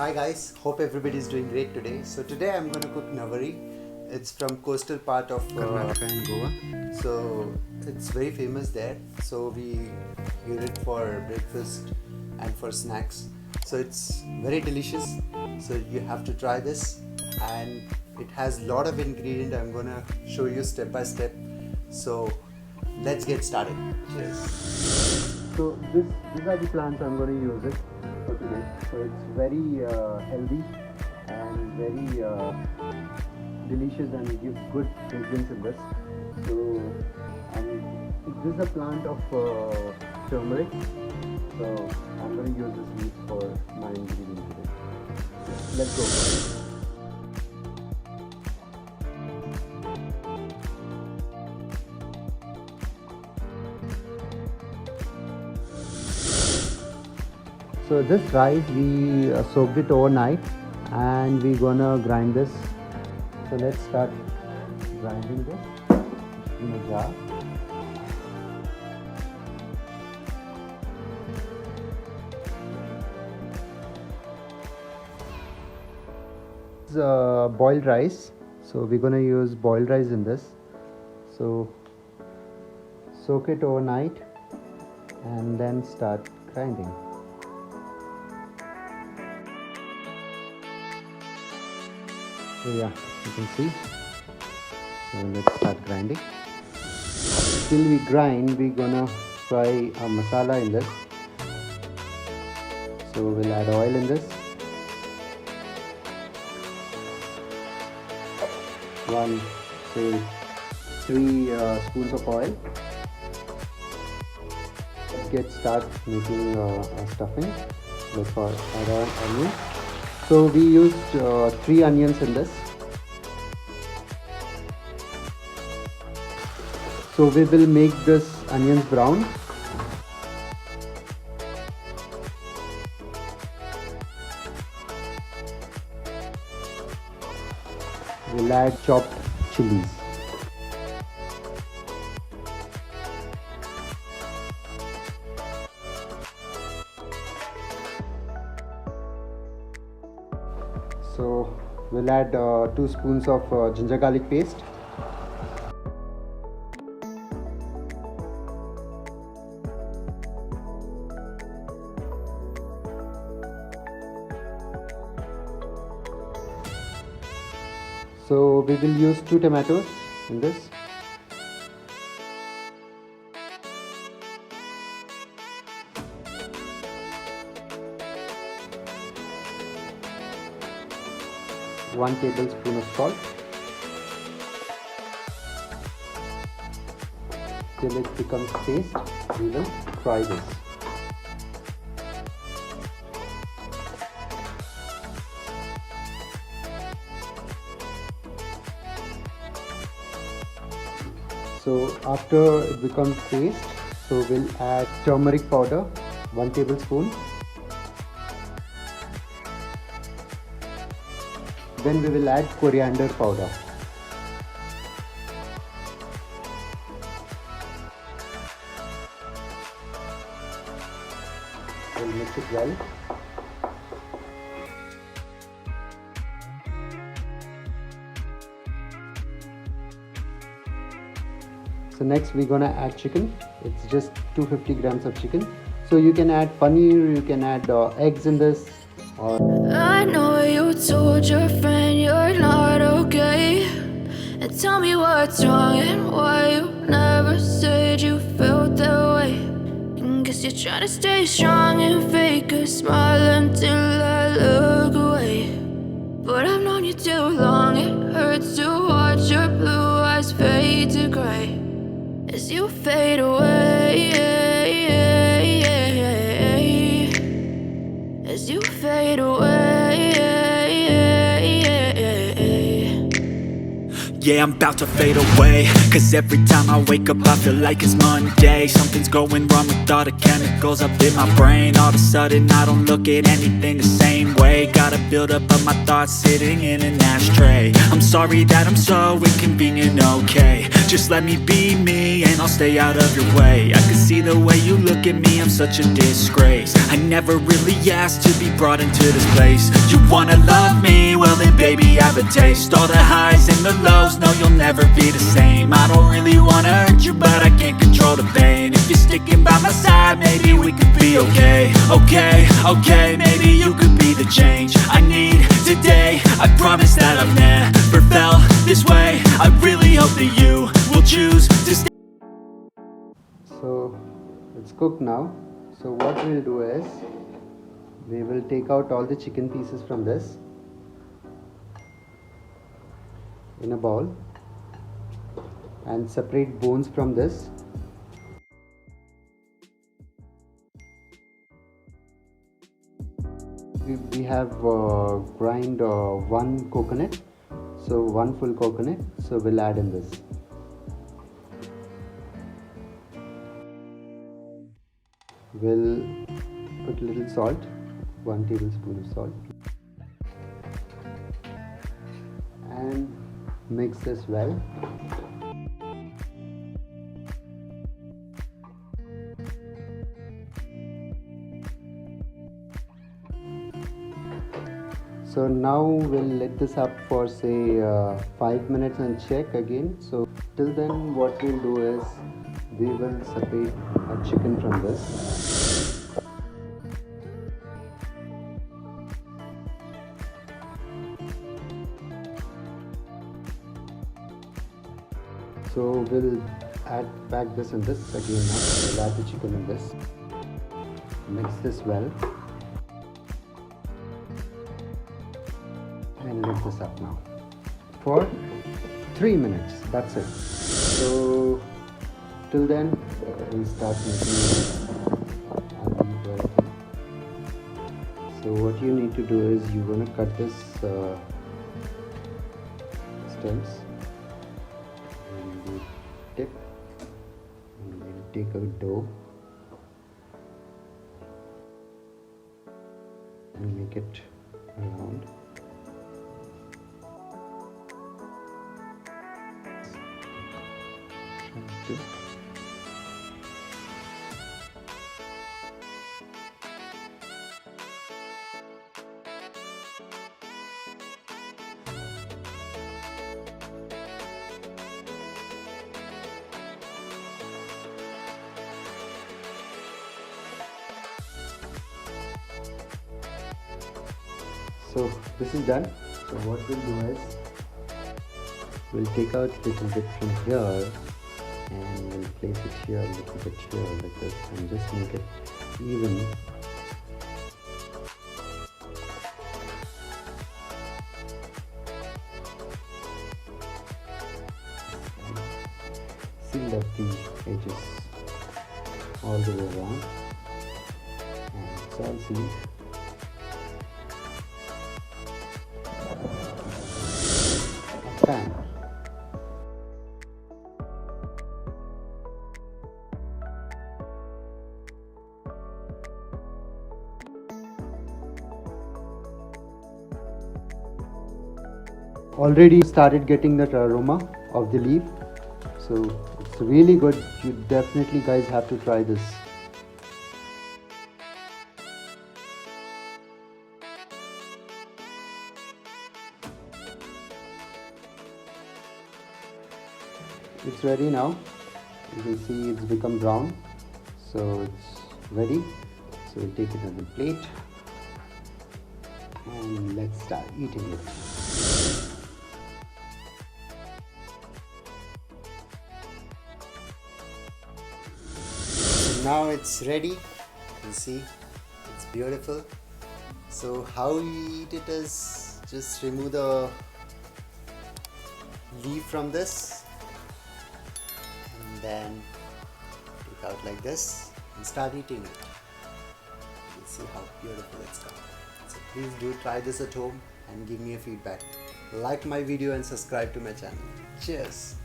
Hi guys, hope everybody is doing great today. So today I'm going to cook Nawari. It's from coastal part of Karnataka and Goa. So it's very famous there. So we use it for breakfast and for snacks. So it's very delicious. So you have to try this, and it has lot of ingredient. I'm gonna show you step by step. So let's get started. Cheers. So these are the plants I'm going to use it for today. So it's very healthy and very delicious, and it gives good fragrance in this. So this is a plant of turmeric. So I'm going to use this leaf for my ingredient today. Let's go. So this rice we soaked it overnight, and we're gonna grind this. So let's start grinding this in a jar. This is boiled rice. So we're gonna use boiled rice in this. So soak it overnight and then start grinding. So yeah, you can see. So let's start grinding. Till we grind, we're gonna fry a masala in this. So we'll add oil in this. 3 spoons of oil. Let's start making a stuffing. Let's add on onion. So we used 3 onions in this. So we will make this onions brown. We'll add chopped chilies. So we'll add 2 spoons of ginger garlic paste. So we will use 2 tomatoes in this. One tablespoon of salt. Till it becomes paste, we will fry this. So after it becomes paste, so we'll add turmeric powder, 1 tablespoon. Then we will add coriander powder. We'll mix it well. So next we're gonna add chicken. It's just 250 grams of chicken. So you can add paneer, you can add eggs in this. I know you told your friend you're not okay, and tell me what's wrong and why you never said you felt that way. And guess you're trying to stay strong and fake a smile until I look away. But I've known you too long, it hurts to watch your blue eyes fade to gray as you fade away, as you fade away. Yeah, I'm about to fade away, cause every time I wake up I feel like it's Monday. Something's going wrong with all the chemicals up in my brain. All of a sudden I don't look at anything the same way. Got a build up of my thoughts sitting in an ashtray. I'm sorry that I'm so inconvenient, okay? Just let me be me and I'll stay out of your way. I can see the way you look at me, I'm such a disgrace. I never really asked to be brought into this place. You wanna love me? Well then baby, have a taste. All the highs and the lows, no you'll never be the same. I don't really wanna hurt you, but I can't control the pain. If you're sticking by my side, maybe we could be okay. Okay, maybe you could be the change I need today. I promise that I've never felt this way. I really hope that you will choose to stay. So it's cooked now. So what we'll do is we will take out all the chicken pieces from this in a bowl and separate bones from this. We have grind one coconut, so one full coconut, so we'll add in this. We'll put a little salt, 1 tablespoon of salt, and mix this well. So now we'll let this up for say 5 minutes and check again. So till then what we'll do is we will separate our chicken from this. So we'll add back this and this again now. We'll add the chicken in this. Mix this well. And let this up now for 3 minutes. That's it. So till then we'll start making it. So what you need to do is you're going to cut this stems and you dip and then take a dough and make it round. So this is done. So what we'll do is we'll take out a little bit from here and we'll place it here, a little bit here like this, and just make it even. Seal up the edges all the way around, and it's all sealed. Pan. Already started getting that aroma of the leaf, so it's really good. You definitely guys have to try this. It's ready now. You can see it's become brown, so it's ready. So we'll take it on the plate and let's start eating it. Now it's ready. You can see it's beautiful. So how you eat it is just remove the leaf from this and then take out like this and start eating it. You can see how beautiful it's come. So please do try this at home and give me a feedback. Like my video and subscribe to my channel. Cheers.